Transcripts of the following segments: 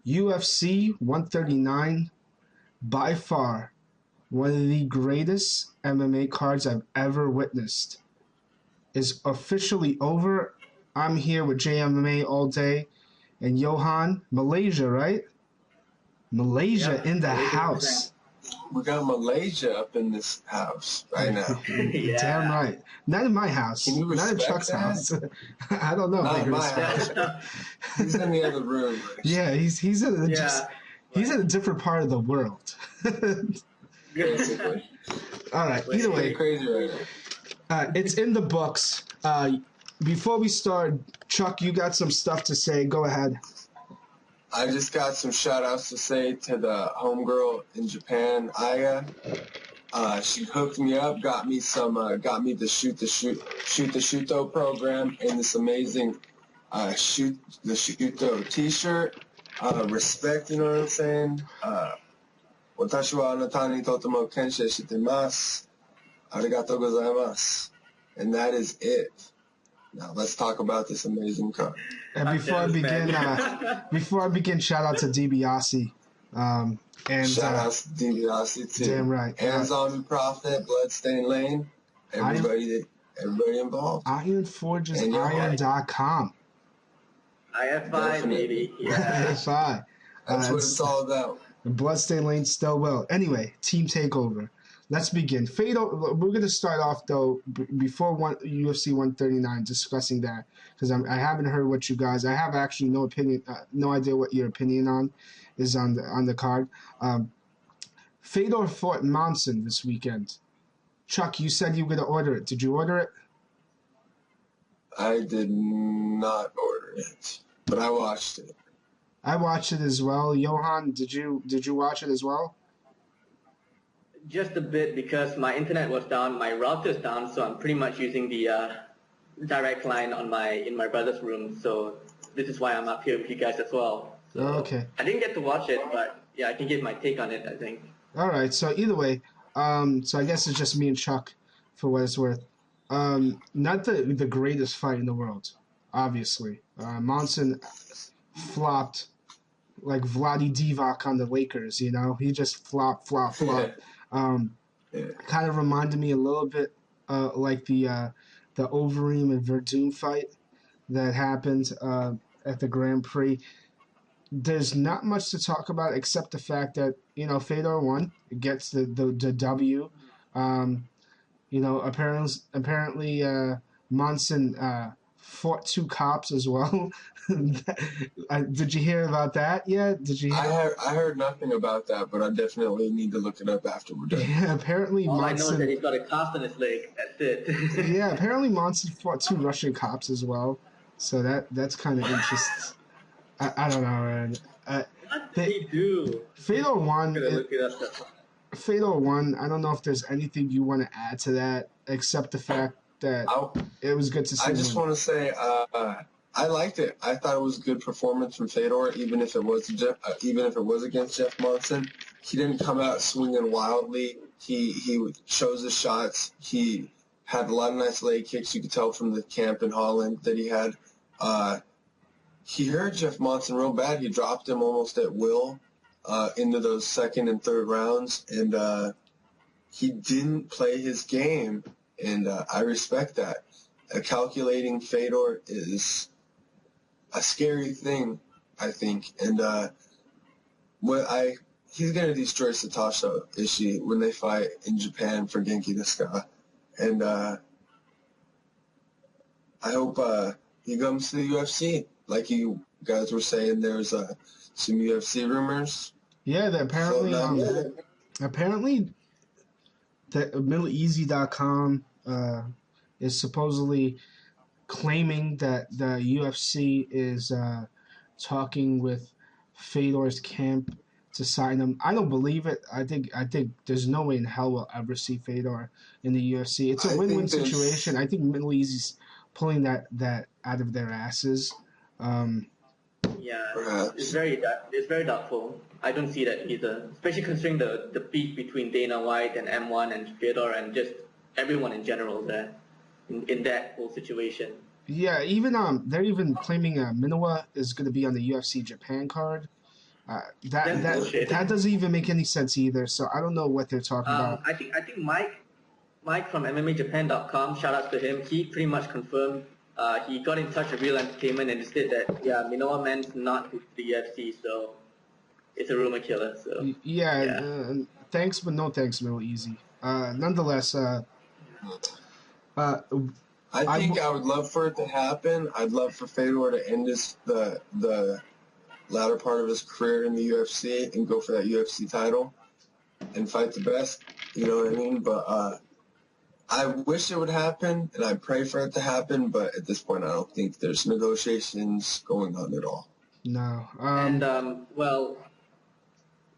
UFC 139, by far one of the greatest MMA cards I've ever witnessed, is officially over. I'm here with JMMA all day, and Johan, Malaysia, right? Malaysia Yep, in the Malaysia house. We got Malaysia up in this house right now. You're damn right. Not in my house. Can you Not in respect Chuck's that? house. I don't know if I Not can in my respect. house. He's in the other room. Yeah, he's in a, Yeah. he's in a different part of the world. Basically. All right. Wait, Either Pretty way, crazy right now. it's in the books. Before we start, Chuck, you got some stuff to say. Go ahead. I just got some shout outs to say to the homegirl in Japan, Aya. She hooked me up, got me the Shoot the Shuto program and this amazing Shoot the Shuto t-shirt. Respect, you know what I'm saying? 私はあなたにとても感謝してます。ありがとうございます。And that is it. Now let's talk about this amazing card. And before I begin, shout out to DiBiase. And Shout out to DiBiase too. Damn right. And Zombie Prophet, Bloodstained Lane, everybody involved. Iron Forges, Iron.com. IFI, baby. Yeah. IFI. That's what it's all about. Bloodstained Lane still will. Anyway, Team Takeover. Let's begin. Fedor, we're going to start off, though, before UFC 139, discussing that, because I haven't heard what you guys, I have actually no opinion, no idea what your opinion on is on the card. Fedor fought Monson this weekend. Chuck, you said you were going to order it. Did you order it? I did not order it, but I watched it. I watched it as well. Johan, did you watch it as well? Just a bit, because my internet was down, my router's down, so I'm pretty much using the direct line in my brother's room. So this is why I'm up here with you guys as well. So okay. I didn't get to watch it, but yeah, I can give my take on it, I think. All right. So either way, so I guess it's just me and Chuck, for what it's worth. Not the greatest fight in the world, obviously. Monson flopped like Vladi Divac on the Lakers. You know, he just flopped. Kind of reminded me a little bit like the Overeem and Verdun fight that happened at the Grand Prix. There's not much to talk about except the fact that, you know, Fedor won, gets the W. You know, apparently Monson fought two cops as well. Did you hear about that yet? Did you hear? I heard nothing about that, but I definitely need to look it up after we're done. Yeah, apparently All Monson, I know is that he's got a cast on his leg. That's it. yeah, apparently Monson fought two Russian cops as well. So that's kind of interesting. I don't know, man. What did he do? Fedor won. I'm gonna look it up. Fedor won. I don't know if there's anything you want to add to that, except the fact that it was good to see. I just want to say I liked it. I thought it was a good performance from Fedor, even if it was against Jeff Monson. He didn't come out swinging wildly. He chose his shots. He had a lot of nice leg kicks. You could tell from the camp in Holland that he had. He hurt Jeff Monson real bad. He dropped him almost at will into those second and third rounds, and he didn't play his game, and I respect that. Calculating Fedor is a scary thing, I think, and he's gonna destroy Satoshi Ishii when they fight in Japan for Genki Desu, and I hope he comes to the UFC. Like you guys were saying, there's some UFC rumors. Yeah, that apparently that MiddleEasy.com is supposedly claiming that the UFC is talking with Fedor's camp to sign him. I don't believe it. I think there's no way in hell we'll ever see Fedor in the UFC. It's a win-win situation. I think Middle Easy's pulling that out of their asses. Yeah, Perhaps. it's very doubtful. I don't see that either, especially considering the beef between Dana White and M1 and Fedor and just everyone in general there in that whole situation. Yeah, even they're even claiming Minowa is going to be on the UFC Japan card. That That's bullshit. that doesn't even make any sense either. So I don't know what they're talking about. I think Mike from MMAJapan.com, shout out to him. He pretty much confirmed. He got in touch with Real Entertainment and said that Minoa Man's not with the UFC, so it's a rumor killer. So Yeah, yeah. thanks, but no thanks, Middle Easy. Nonetheless, uh, I think I would love for it to happen. I'd love for Fedor to end the latter part of his career in the UFC and go for that UFC title and fight the best. You know what I mean? But I wish it would happen, and I pray for it to happen. But at this point, I don't think there's negotiations going on at all. no. And well,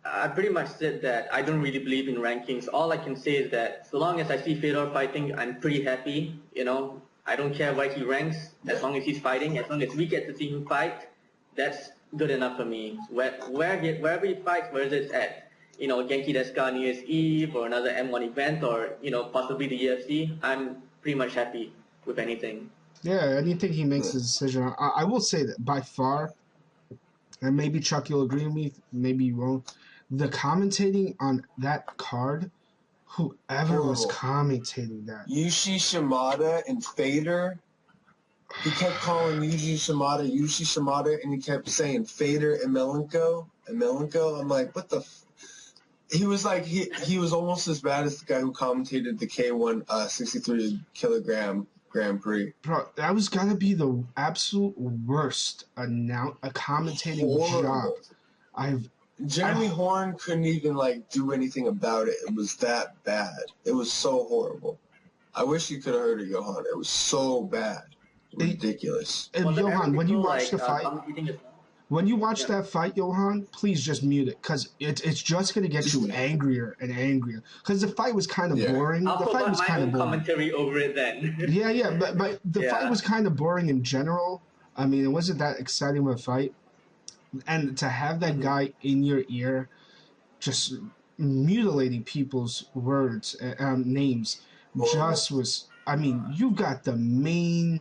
I pretty much said that I don't really believe in rankings. All I can say is that so long as I see Fedor fighting, I'm pretty happy. You know, I don't care where he ranks as long as he's fighting. As long as we get to see him fight, that's good enough for me. Wherever he fights, whether it's at Genki Deska New Year's Eve or another M1 event or possibly the UFC, I'm pretty much happy with anything. Yeah, anything he makes a decision. I will say that by far, and maybe Chuck, you'll agree with me, maybe you won't. The commentating on that card, whoever was Horrible. commentating that, Yushi Shimada and Fedor. He kept calling Yuji Shimada, and he kept saying Fedor and Melenko. I'm like, what the? He was like, he was almost as bad as the guy who commentated the K1 63 kilogram Grand Prix. bro, that was gotta be the absolute worst a commentating job Horrible. I've. Jeremy Horn couldn't even do anything about it. It was that bad. It was so horrible. I wish you could have heard it, Johan. It was so bad. Ridiculous. And Was it Johan, ever when you people, watch the fight, commentating as well? when you watch that fight, Johan, please just mute it because it's just gonna get you angrier and angrier. Because the fight was kind of boring. I'll The put fight was my kind of own boring. commentary over it then. Yeah, but the Yeah. fight was kind of boring in general. I mean, it wasn't that exciting of a fight, and to have that guy in your ear, just mutilating people's words, names, just was. I mean, you got the main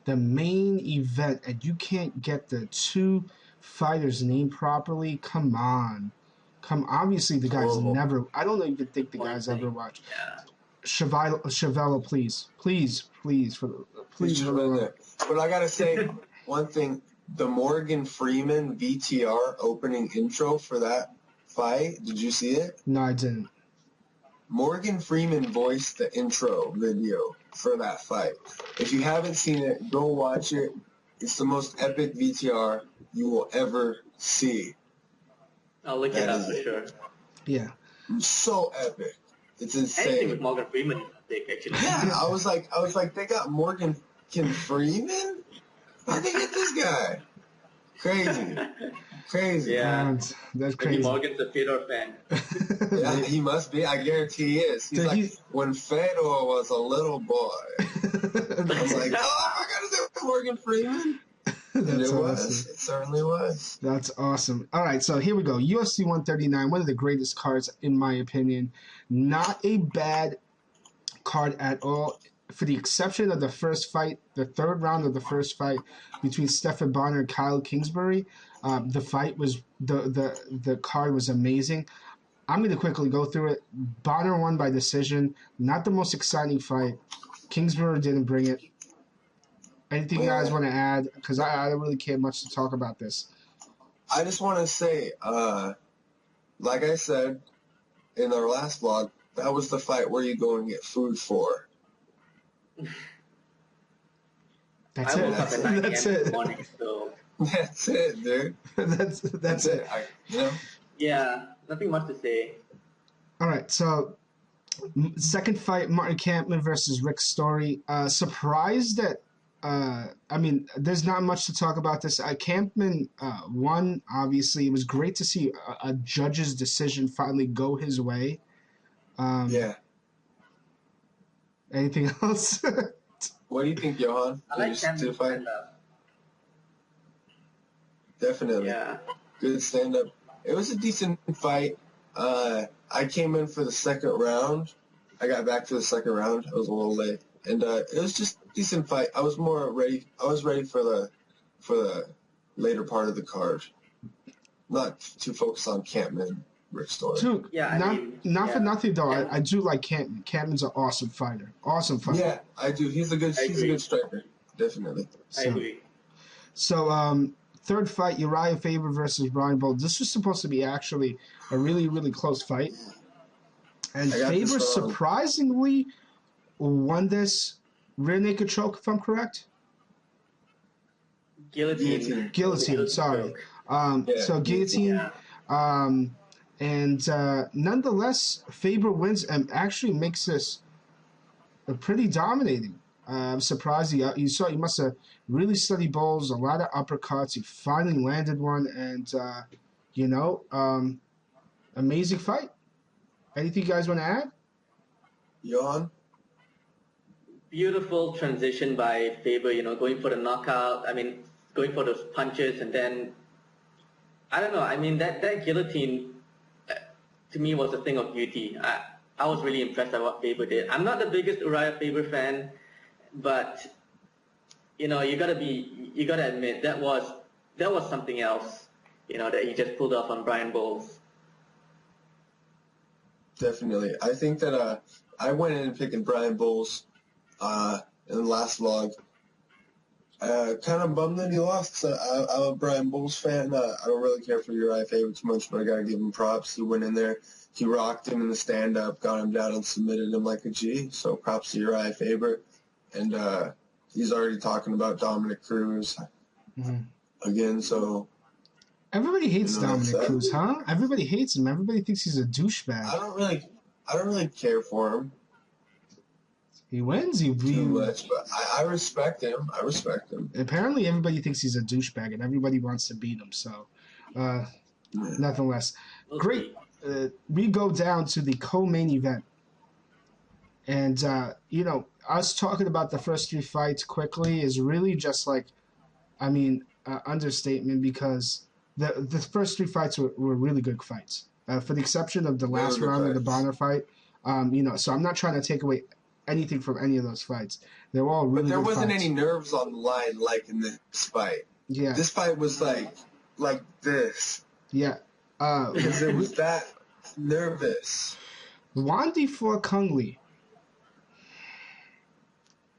event, and you can't get the two fighters' name properly. Come on. Obviously, the guy's Horrible. never. I don't even think the guy's ever watched. Chevella, please, Please for should have been there. But I gotta say one thing: the Morgan Freeman VTR opening intro for that fight. Did you see it? No, I didn't. Morgan Freeman voiced the intro video for that fight. If you haven't seen it, go watch it. It's the most epic VTR you will ever see. I'll look it up for sure. Yeah. So epic. It's Anything with insane. Morgan Freeman is big, actually. Yeah, I was like, they got Morgan Freeman? How'd they get this guy? Crazy. Yeah. That's Maybe crazy. Morgan's a Fedor fan. Yeah, he must be. I guarantee he is. He's Did like, he- when Fedor was a little boy. I was like, oh, I gotta say Morgan Freeman. And That's it was. awesome. It certainly was. That's awesome. All right, so here we go. UFC 139, one of the greatest cards in my opinion. Not a bad card at all, for the exception of the first fight, the third round of the first fight between Stephen Bonner and Kyle Kingsbury. The fight was the card was amazing. I'm going to quickly go through it. Bonner won by decision. Not the most exciting fight. Kingsbury didn't bring it. Anything you guys want to add? Because I don't really care much to talk about this. I just want to say, like I said in our last vlog, that was the fight where you go and get food for. That's I it. woke up at 9 That's a.m. in it. the morning, so That's it, dude. That's it. yeah, nothing much to say. All right, so second fight, Martin Kampman versus Rick Story. Surprised that, I mean, there's not much to talk about this. Kampman won, obviously. It was great to see a judge's decision finally go his way. Yeah. Anything else? What do you think, Johan? I like Did you see the Cameron's fight? stand-up. Definitely. Yeah. Good stand-up. It was a decent fight. I came in for the second round. I got back to the second round. I was a little late. And it was just a decent fight. I was ready for the later part of the card. not too focused on Campman, Rick Story. Dude, Yeah, not for nothing though. Yeah. I do like Campman. Campman's an awesome fighter. Awesome fighter. Yeah, I do. He's a good striker, definitely. I agree. So, third fight, Uriah Faber versus Brian Bolt. This was supposed to be actually a really, really close fight. And Faber surprisingly won this rear naked choke, if I'm correct. Guillotine, sorry. So guillotine. And nonetheless, Faber wins and actually makes this pretty dominating. I'm surprised he must have really studied bowls, a lot of uppercuts. He finally landed one, and amazing fight. Anything you guys want to add? Johan? Beautiful transition by Faber, going for the knockout. I mean, going for those punches, and then, I don't know, I mean, that guillotine, to me, was a thing of beauty. I was really impressed by what Faber did. I'm not the biggest Uriah Faber fan, but, you gotta admit, that was something else, that he just pulled off on Brian Bowles. Definitely. I think that I went in picking Brian Bowles in the last vlog. Kind of bummed that he lost because I'm a Brian Bowles fan. I don't really care for Uriah Faber too much, but I got to give him props. He went in there, he rocked him in the stand-up, got him down and submitted him like a G. So props to Uriah Faber. And he's already talking about Dominic Cruz again, so... Everybody hates Dominic Cruz, huh? Everybody hates him. Everybody thinks he's a douchebag. I don't really care for him. He wins. Too much, but I respect him. Apparently, everybody thinks he's a douchebag, and everybody wants to beat him. So, nothing less. Great. We go down to the co-main event, and us talking about the first three fights quickly is really just like, understatement because. The first three fights were really good fights, for the exception of the last round of the Bonner fight. So I'm not trying to take away anything from any of those fights. They were all really good fights. But there wasn't any nerves on the line like in this fight. Yeah. This fight was like this. Yeah. Because it was that nervous. Wandy for Kung Lee.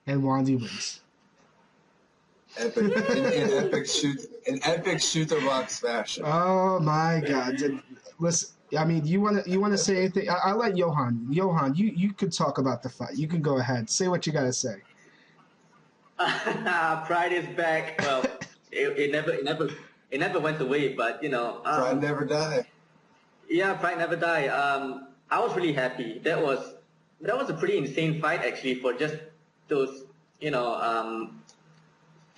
And Wandy wins. In epic shoot the box fashion. Oh my God! Listen, you want to say anything? I'll let Johan. Johan, you could talk about the fight. You can go ahead. Say what you got to say. Pride is back. Well, it never went away, but pride never die. Yeah, pride never die. I was really happy. That was a pretty insane fight actually for just those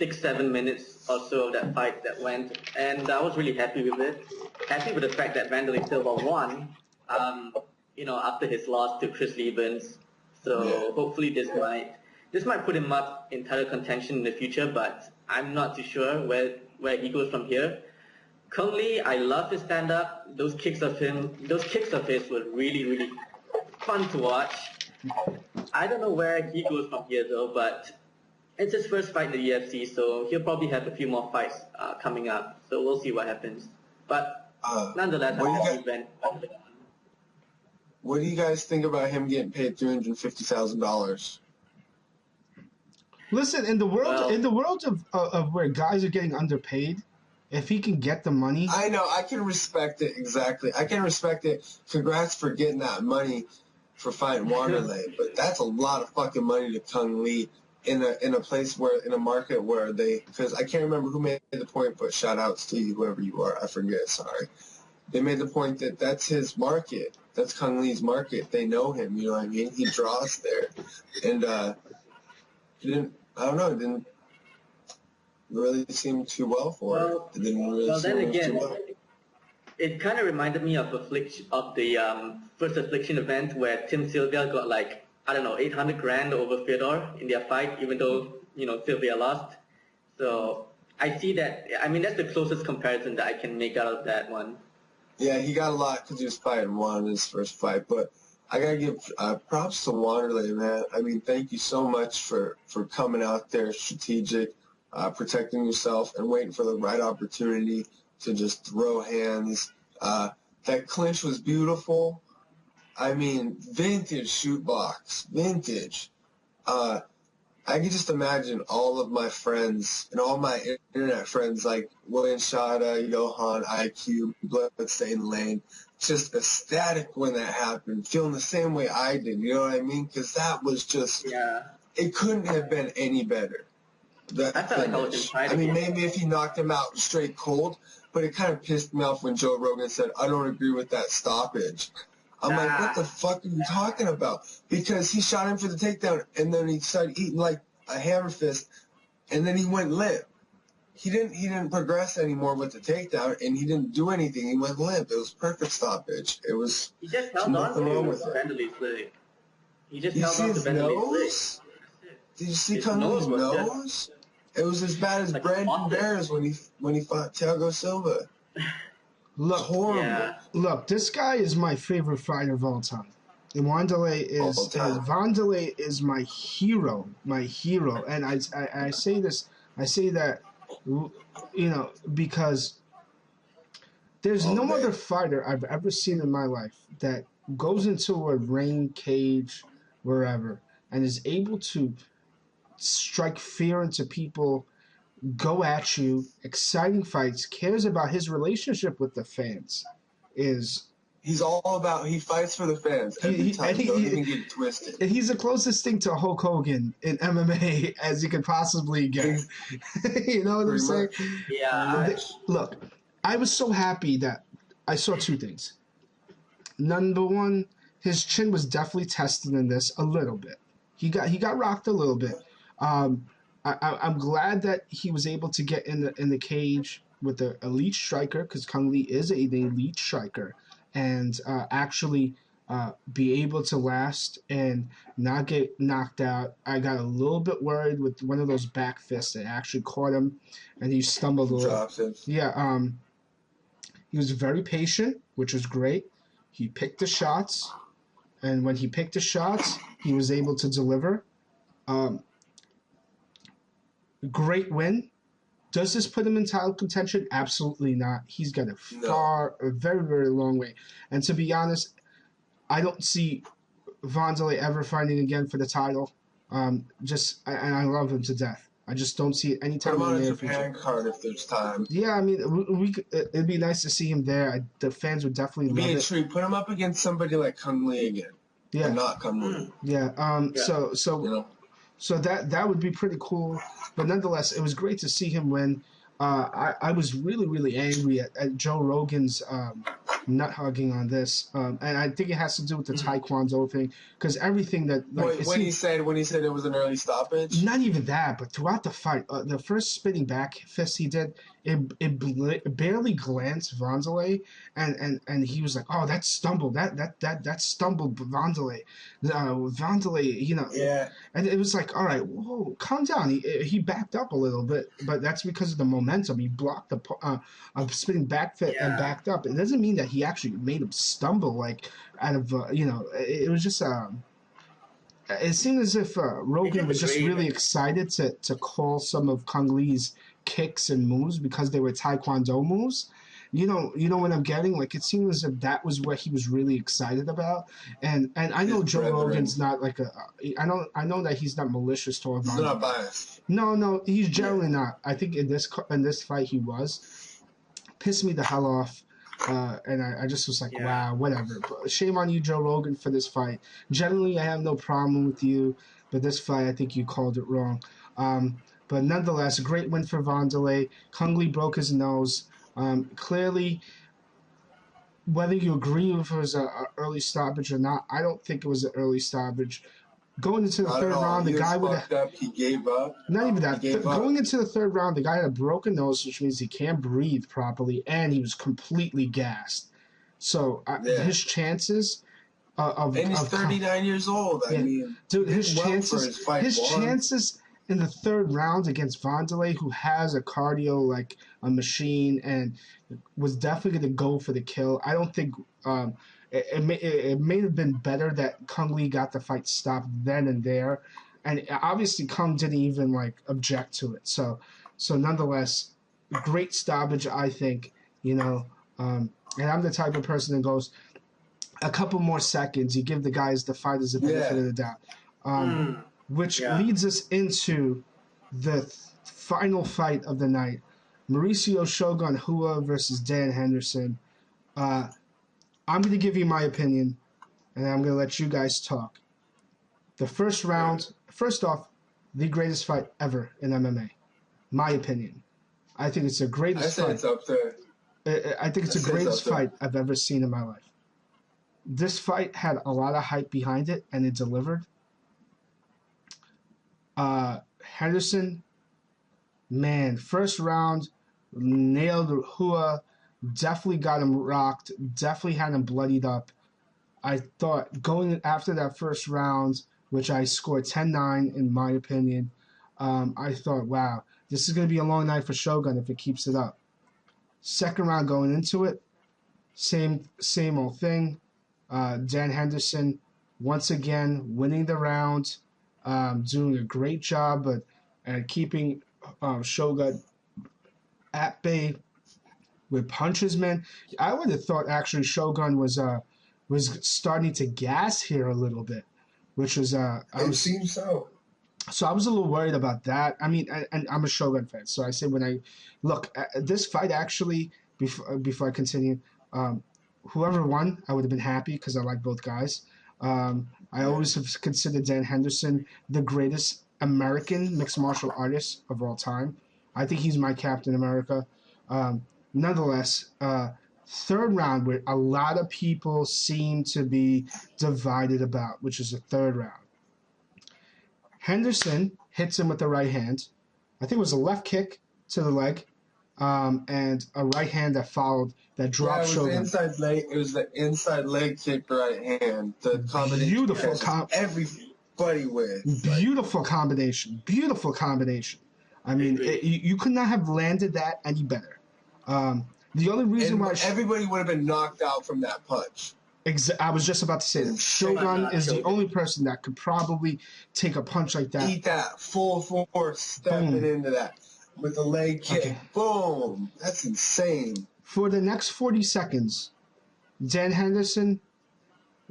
6-7 minutes or so of that fight that went, and I was really happy with it. Happy with the fact that Wanderlei Silva won, after his loss to Chris Liebens. So hopefully this might put him up in title contention in the future, but I'm not too sure where he goes from here. Kung Lee, I love his stand-up. Those kicks of his were really, really fun to watch. I don't know where he goes from here though, but it's his first fight in the UFC, so he'll probably have a few more fights coming up. So we'll see what happens. But nonetheless, what do you guys think about him getting paid $350,000? Listen, in the world of where guys are getting underpaid, if he can get the money, I know I can respect it. Exactly, I can respect it. Congrats for getting that money for fighting Wanderlei, but that's a lot of fucking money to Kung Lee. In a place where, in a market where because I can't remember who made the point, but shout outs to you, whoever you are, I forget, sorry. They made the point that that's his market. That's Kung Lee's market. They know him, you know what I mean? He draws there. And it didn't really seem too well for it. It didn't really seem too well. It kind of reminded me of the first Affliction event where Tim Sylvia got 800 grand over Fedor in their fight, even though, Sylvia lost. So I see that. I mean, that's the closest comparison that I can make out of that one. Yeah, he got a lot because he was fighting Juan in his first fight. But I got to give props to Wanderlei, man. I mean, thank you so much for coming out there strategic, protecting yourself and waiting for the right opportunity. to just throw hands. That clinch was beautiful. I mean, vintage shoot box, vintage. I can just imagine all of my friends and all my internet friends like William Shada, Johan, IQ, Bloodstain Lane, just ecstatic when that happened, feeling the same way I did, you know what I mean? Because that was just, it couldn't have been any better. That I felt finish. like I was inside I mean, again. maybe if he knocked him out straight cold, but it kind of pissed me off when Joe Rogan said, I don't agree with that stoppage. I'm like, what the fuck are you talking about? Because he shot him for the takedown, and then he started eating like a hammer fist, and then he went limp. He didn't progress anymore with the takedown, and he didn't do anything. He went limp. It was perfect stoppage. It was He just held on nothing wrong to with it. Vanderlee's leg. He just You held see on to his Vanderlee's leg. nose? Did you see His Kung nose Lee's was nose? It was as bad as like Brandon office. Bears when he fought Thiago Silva. Look, Horrible. Yeah. look, this guy is my favorite fighter of all time. And Wanderlei is my hero, and I say this, I say that, because there's Oh, no man. other fighter I've ever seen in my life that goes into a ring, cage, wherever, and is able to strike fear into people, go at you, exciting fights, cares about his relationship with the fans. He's all about, he fights for the fans every time. Don't even get it twisted. He's the closest thing to Hulk Hogan in MMA as you could possibly get. You know what I'm saying? Yeah. Look, I was so happy that I saw two things. Number one, his chin was definitely tested in this a little bit. He got rocked a little bit. I'm glad that he was able to get in the cage with the elite striker, because Kung Lee is an elite striker, and actually be able to last and not get knocked out. I got a little bit worried with one of those back fists that actually caught him, and he stumbled a little. Drops him. Yeah, he was very patient, which was great. He picked the shots, and when he picked the shots, he was able to deliver. Great win. Does this put him in title contention? Absolutely not. He's got a very, very long way. And to be honest, I don't see Wanderlei ever fighting again for the title. And I love him to death. I just don't see it anytime Put him in on the a near Japan future. card if there's time. Yeah, I mean, it'd be nice to see him there. The fans would definitely Be love a it. treat. Put him up against somebody like Kung Lee again. Yeah, And not Kung Lee. yeah. You know? So that would be pretty cool. But nonetheless, it was great to see him win. I was really, really angry at Joe Rogan's nut hugging on this, and I think it has to do with the Taekwondo thing, because everything that When he said it was an early stoppage. not even that, but throughout the fight, the first spinning back fist he did, it barely glanced Wanderlei, and he was like, "Oh, that stumbled, that stumbled Wanderlei, Wanderlei," Yeah. and it was like, "All right, whoa, calm down." He backed up a little bit, but that's because of the momentum. He blocked a spinning back fit and backed up. It doesn't mean that he actually made him stumble like out of it was just it seemed as if Rogan was just really excited to call some of Kung Lee's kicks and moves because they were Taekwondo moves. You know what I'm getting? Like, it seemed as if that was what he was really excited about. And I know His Joe brethren. Rogan's not like I know that he's not malicious toward He's not biased. No, he's generally not. I think in this fight he was. Pissed me the hell off. And I just was like, wow, whatever. But shame on you, Joe Rogan, for this fight. Generally, I have no problem with you, but this fight, I think you called it wrong. But nonetheless, a great win for Wanderlei. Kung Lee broke his nose. Clearly, whether you agree with it was an early stoppage or not, I don't think it was an early stoppage. Going into the third round, the guy would have... He gave up. Not even that. Going into the third round, the guy had a broken nose, which means he can't breathe properly, and he was completely gassed. So his chances of... And he's 39 years old. I mean, dude, his chances in the third round against Wanderlei, who has a cardio like a machine and was definitely going to go for the kill. I don't think... It may have been better that Kung Lee got the fight stopped then and there, and obviously Kung didn't even object to it. So nonetheless, great stoppage, I think. you know. And I'm the type of person that goes a couple more seconds. You give the guys, the fighters, the benefit of the doubt, which leads us into the final fight of the night: Mauricio Shogun Hua versus Dan Henderson. I'm going to give you my opinion, and I'm going to let you guys talk. The first round, first off, the greatest fight ever in MMA. My opinion. I think it's the greatest fight. It's up there. I think it's the greatest fight I've ever seen in my life. This fight had a lot of hype behind it, and it delivered. Henderson, man, first round, nailed Hua, definitely got him rocked, definitely had him bloodied up. I thought going after that first round, which I scored 10-9 in my opinion, I thought, wow, this is going to be a long night for Shogun if it keeps it up. Second round going into it, same old thing. Dan Henderson, once again, winning the round, doing a great job at keeping Shogun at bay with punches, man. I would have thought actually Shogun was starting to gas here a little bit, which was it seems so. So I was a little worried about that. I mean, and I'm a Shogun fan, so I say when I look at this fight, actually, before I continue, whoever won, I would have been happy because I like both guys. I always have considered Dan Henderson the greatest American mixed martial artist of all time. I think he's my Captain America. Nonetheless, third round, where a lot of people seem to be divided about, which is the third round. Henderson hits him with the right hand. I think it was a left kick to the leg, and a right hand that followed that dropped Shogun. It was the inside leg kick, right hand. The combination. Beautiful everybody wins. Beautiful combination. Beautiful combination. I mean, you could not have landed that any better. The only reason why everybody would have been knocked out from that punch. I was just about to say that Shogun is the only person that could probably take a punch like that. Eat that full force, stepping into that with a leg kick. Okay. Boom. That's insane. For the next 40 seconds, Dan Henderson,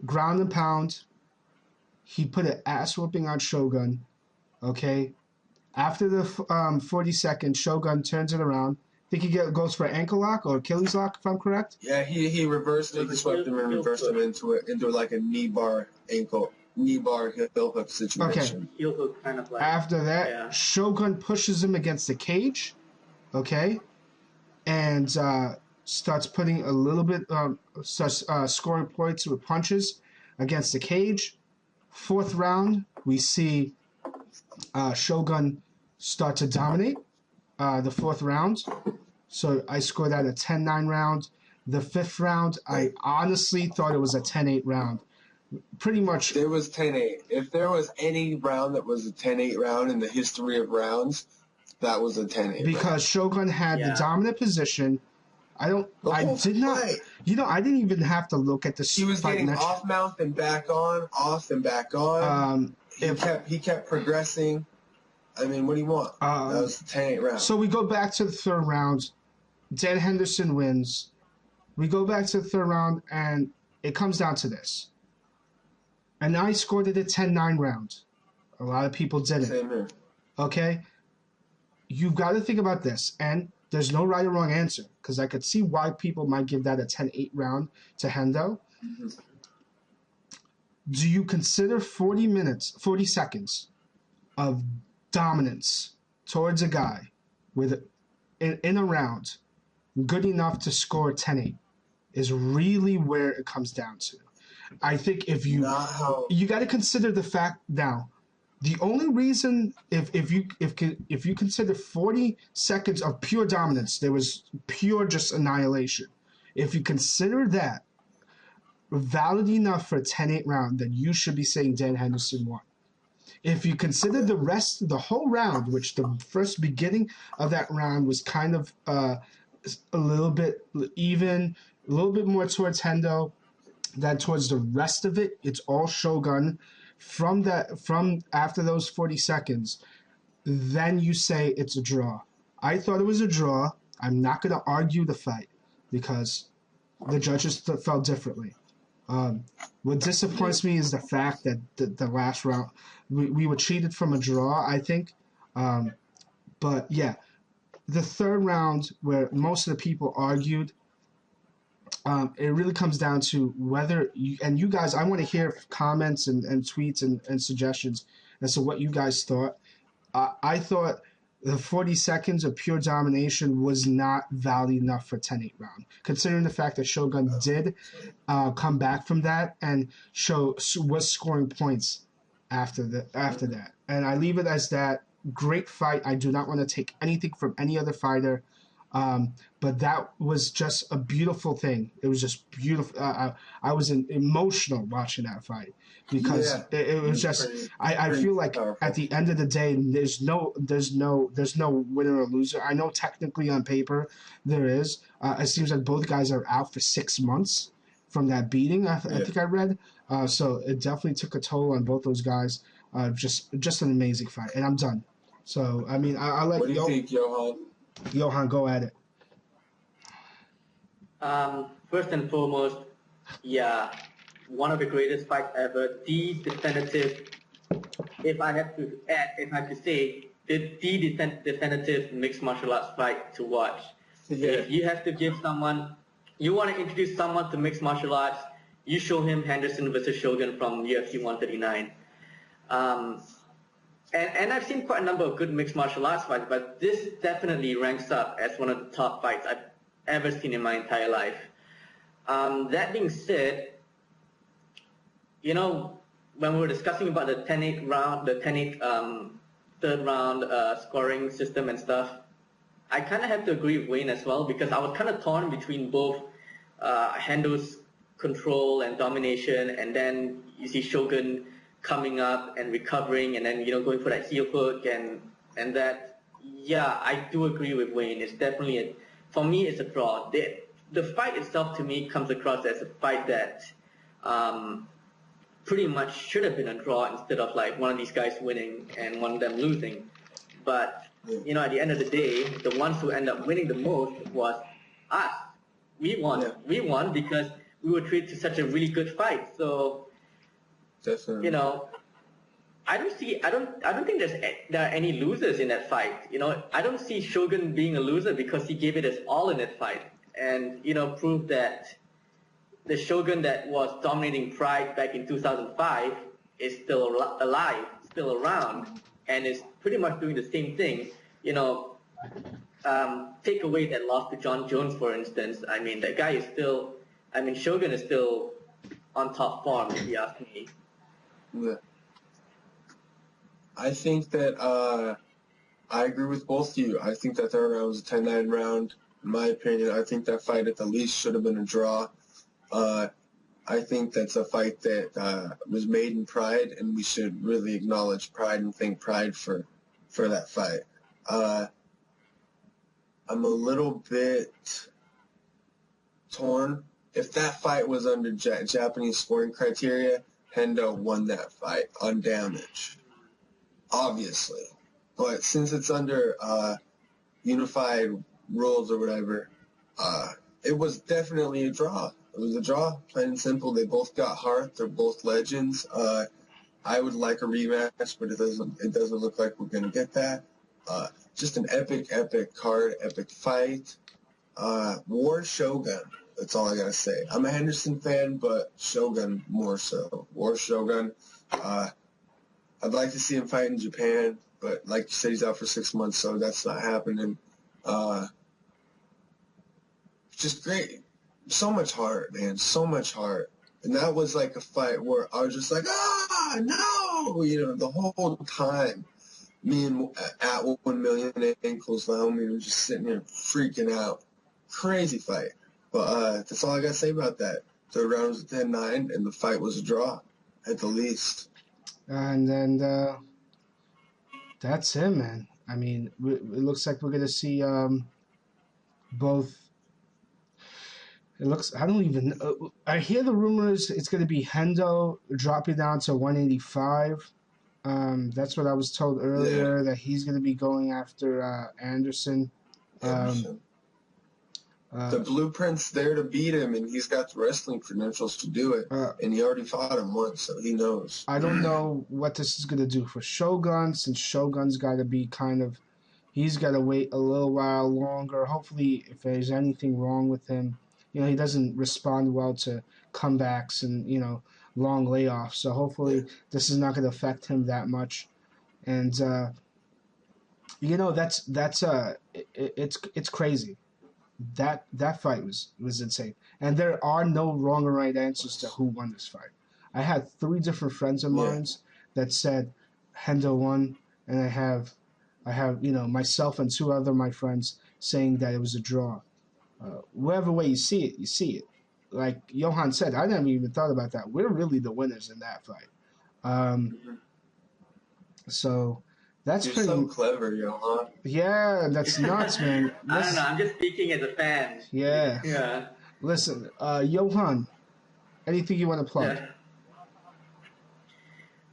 ground and pound. He put an ass whooping on Shogun. Okay. After the 40 seconds, Shogun turns it around. I think he goes for an ankle lock or Achilles lock, if I'm correct. Yeah, he reversed it. He swept him and reversed him into like a knee bar heel hook situation. Okay. Heel hook kind of like. After that, Shogun pushes him against the cage. Okay. And starts putting a little bit, starts scoring points with punches against the cage. Fourth round, we see Shogun start to dominate the fourth round. So I scored that a 10-9 round. The fifth round, I honestly thought it was a 10-8 round. Pretty much. There was 10-8. If there was any round that was a 10-8 round in the history of rounds, that was a 10-8 because round. Shogun had the dominant position. I didn't even have to look at the He was getting off mount and back on, off and back on. He kept progressing. I mean, what do you want? That was a 10-8 round. So we go back to the third round. Dan Henderson wins. We go back to the third round, and it comes down to this. And I scored it a 10-9 round. A lot of people didn't. Same here. Okay? You've got to think about this. And there's no right or wrong answer, because I could see why people might give that a 10-8 round to Hendo. Mm-hmm. Do you consider 40 seconds of dominance towards a guy in a round good enough to score 10-8 is really where it comes down to. I think if you got to consider the fact now, the only reason if you consider 40 seconds of pure dominance, there was pure just annihilation. If you consider that valid enough for a 10-8 round, then you should be saying Dan Henderson won. If you consider the whole round, which the first beginning of that round was kind of a little bit even, a little bit more towards Hendo than towards the rest of it, it's all Shogun. From after those 40 seconds, then you say it's a draw. I thought it was a draw. I'm not going to argue the fight. because the judges felt differently. What disappoints me is the fact that the last round we were cheated from a draw, I think. But yeah, the third round where most of the people argued, it really comes down to whether you guys, I want to hear comments and tweets and suggestions as to what you guys thought. I thought the 40 seconds of pure domination was not valid enough for 10-8 round, considering the fact that Shogun did come back from that and was scoring points after that. And I leave it as that. Great fight. I do not want to take anything from any other fighter. But that was just a beautiful thing. It was just beautiful. I was emotional watching that fight because it was just. I feel like powerful. at the end of the day, there's no winner or loser. I know technically on paper there is. It seems like both guys are out for 6 months from that beating. I think I read. So it definitely took a toll on both those guys. Just an amazing fight, and I'm done. So I mean, I like. What do you think, Johan? Johan, go at it. First and foremost, yeah, one of the greatest fights ever. The definitive, if I have to say, the definitive mixed martial arts fight to watch. Yeah. If you have to give someone, you want to introduce someone to mixed martial arts, you show him Henderson versus Shogun from UFC 139. And I've seen quite a number of good mixed martial arts fights, but this definitely ranks up as one of the top fights I've ever seen in my entire life. That being said, you know, when we were discussing about the 10-8 round, the 10-8 third round scoring system and stuff, I kind of have to agree with Wayne as well, because I was kind of torn between both Hendo's control and domination, and then you see Shogun coming up and recovering, and then, you know, going for that heel hook and that. Yeah, I do agree with Wayne. It's definitely for me, it's a draw. The fight itself to me comes across as a fight that pretty much should have been a draw instead of like one of these guys winning and one of them losing. But you know, at the end of the day, the ones who end up winning the most was us. We won. Yeah. We won because we were treated to such a really good fight. So. Definitely. You know, I don't think there are any losers in that fight. You know, I don't see Shogun being a loser because he gave it his all in that fight, and you know, proved that the Shogun that was dominating Pride back in 2005 is still alive, still around, and is pretty much doing the same thing. You know, take away that loss to John Jones, for instance. I mean, that guy is still. I mean, Shogun is still on top form, if you ask me. Yeah. I think that I agree with both of you. I think that third round was a 10-9 round. In my opinion, I think that fight at the least should have been a draw. I think that's a fight that was made in Pride, and we should really acknowledge Pride and thank Pride for that fight. I'm a little bit torn. If that fight was under Japanese scoring criteria, Hendo won that fight on damage, obviously. But since it's under unified rules or whatever, it was definitely a draw. It was a draw, plain and simple. They both got heart. They're both legends. I would like a rematch, but it doesn't look like we're gonna get that. Just an epic card, epic fight. War Shogun. That's all I gotta say. I'm a Henderson fan, but Shogun more so. War Shogun. I'd like to see him fight in Japan, but like you said, he's out for 6 months, so that's not happening. Just great. So much heart, man. So much heart. And that was like a fight where I was just like, no! You know, the whole time. Me and at 1 million ankles, the homie was just sitting there freaking out. Crazy fight. But that's all I got to say about that. Third round was a 10-9, and the fight was a draw, at the least. And then that's it, man. I mean, it looks like we're going to see both. It looks, I don't even know. I hear the rumors it's going to be Hendo dropping down to 185. That's what I was told earlier, that he's going to be going after Anderson. The blueprint's there to beat him, and he's got the wrestling credentials to do it. And he already fought him once, so he knows. I don't know what this is going to do for Shogun, since Shogun's got to be he's got to wait a little while longer. Hopefully, if there's anything wrong with him, he doesn't respond well to comebacks and, long layoffs. So hopefully this is not going to affect him that much. And, it's crazy. That fight was insane. And there are no wrong or right answers to who won this fight. I had 3 different friends of mine that said Hendo won, and I have myself and 2 other my friends saying that it was a draw. Whatever way you see it, you see it. Like Johan said, I never even thought about that. We're really the winners in that fight. So that's You're pretty so clever, Johan. Yeah, that's nuts, man. I don't know. I'm just speaking as a fan. Yeah. Yeah. Listen, Johan, anything you want to plug? Yeah.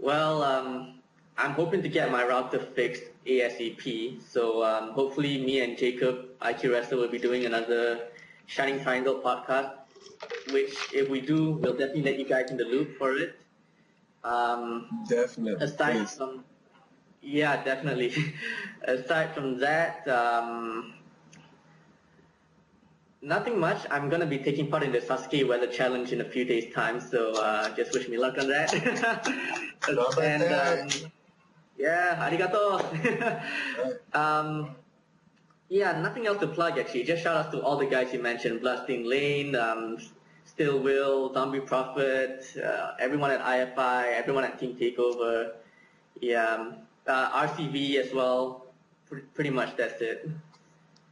Well, I'm hoping to get my router fixed ASAP. So hopefully me and Jacob, IQ Wrestler, will be doing another Shining Triangle podcast, which if we do, we'll definitely let you guys in the loop for it. Definitely. Aside from... Yeah, definitely. Aside from that, nothing much. I'm going to be taking part in the Sasuke Weather Challenge in a few days' time, so just wish me luck on that. And yeah, arigato. Yeah, nothing else to plug actually. Just shout out to all the guys you mentioned: Bloodstained Lane, Still Will, Zombie Prophet, everyone at IFI, everyone at Team Takeover. Yeah. RCV as well. Pretty much that's it.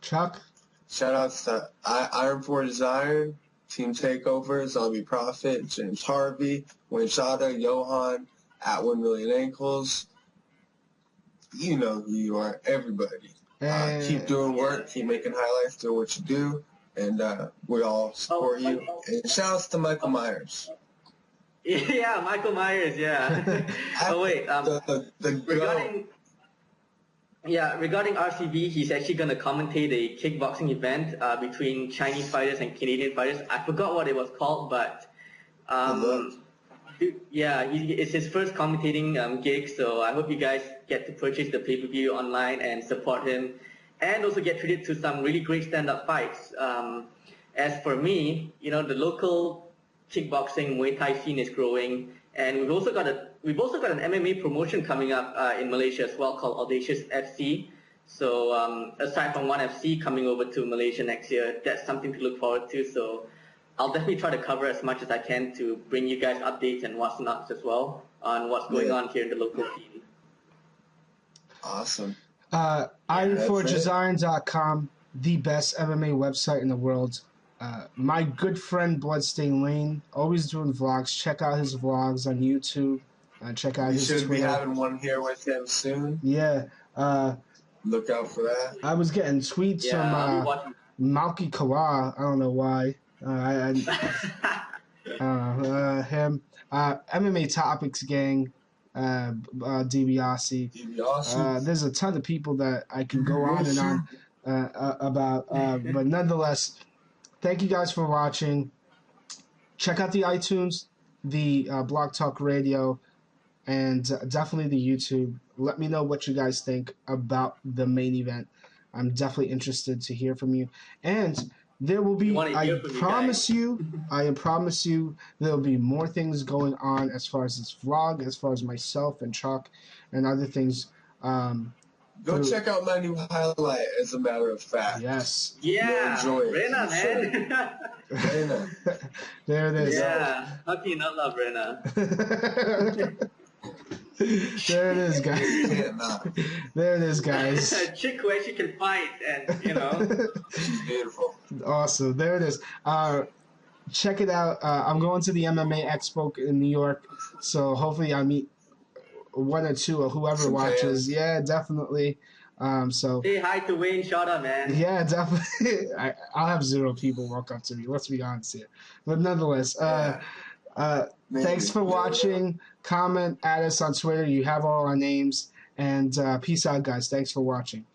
Chuck? Shout outs to Iron Forge Iron, Team Takeover, Zombie Prophet, James Harvey, Wayne Shada, Johan, at 1 Million Ankles. You know who you are, everybody. Keep doing work, keep making highlights, do what you do, and we all support you. And shout outs to Michael Myers. Yeah, Michael Myers, yeah. Oh wait, regarding RCB, he's actually going to commentate a kickboxing event between Chinese fighters and Canadian fighters. I forgot what it was called, but it's his first commentating gig, so I hope you guys get to purchase the pay-per-view online and support him, and also get treated to some really great stand-up fights. As for me, the local kickboxing Muay Thai scene is growing, and we've also got an MMA promotion coming up in Malaysia as well called Audacious FC. So aside from ONE FC coming over to Malaysia next year, that's something to look forward to. So I'll definitely try to cover as much as I can to bring you guys updates and what's not as well on what's going on here in the local scene. Awesome. IronForgeDesign.com, the best MMA website in the world. My good friend Bloodstained Lane, always doing vlogs. Check out his vlogs on YouTube. Check out his Twitter. We should be having one here with him soon. Yeah. Look out for that. I was getting tweets from Malky Kawa. I don't know why. Him. MMA Topics Gang. DiBiase. There's a ton of people that I can go on and on about. But nonetheless, thank you guys for watching. Check out the iTunes, the Blog Talk Radio, and definitely the YouTube. Let me know what you guys think about the main event. I'm definitely interested to hear from you. And there will be, I promise you, there will be more things going on as far as this vlog, as far as myself and Chuck and other things. Go check out my new highlight, as a matter of fact. Yes. Yeah. Rena, man. Rena. There it is. Yeah. How can you not love Rena? There it is, guys. There it is, guys. A chick who actually can fight, and She's beautiful. Awesome. There it is. Check it out. I'm going to the MMA Expo in New York, so hopefully I meet one or two or whoever watches. Yeah, definitely. So say hi to Wayne Shada, man. Yeah, definitely. I'll have 0 people walk up to me. Let's be honest here. But nonetheless, thanks for watching. Comment, add us on Twitter. You have all our names. And peace out, guys. Thanks for watching.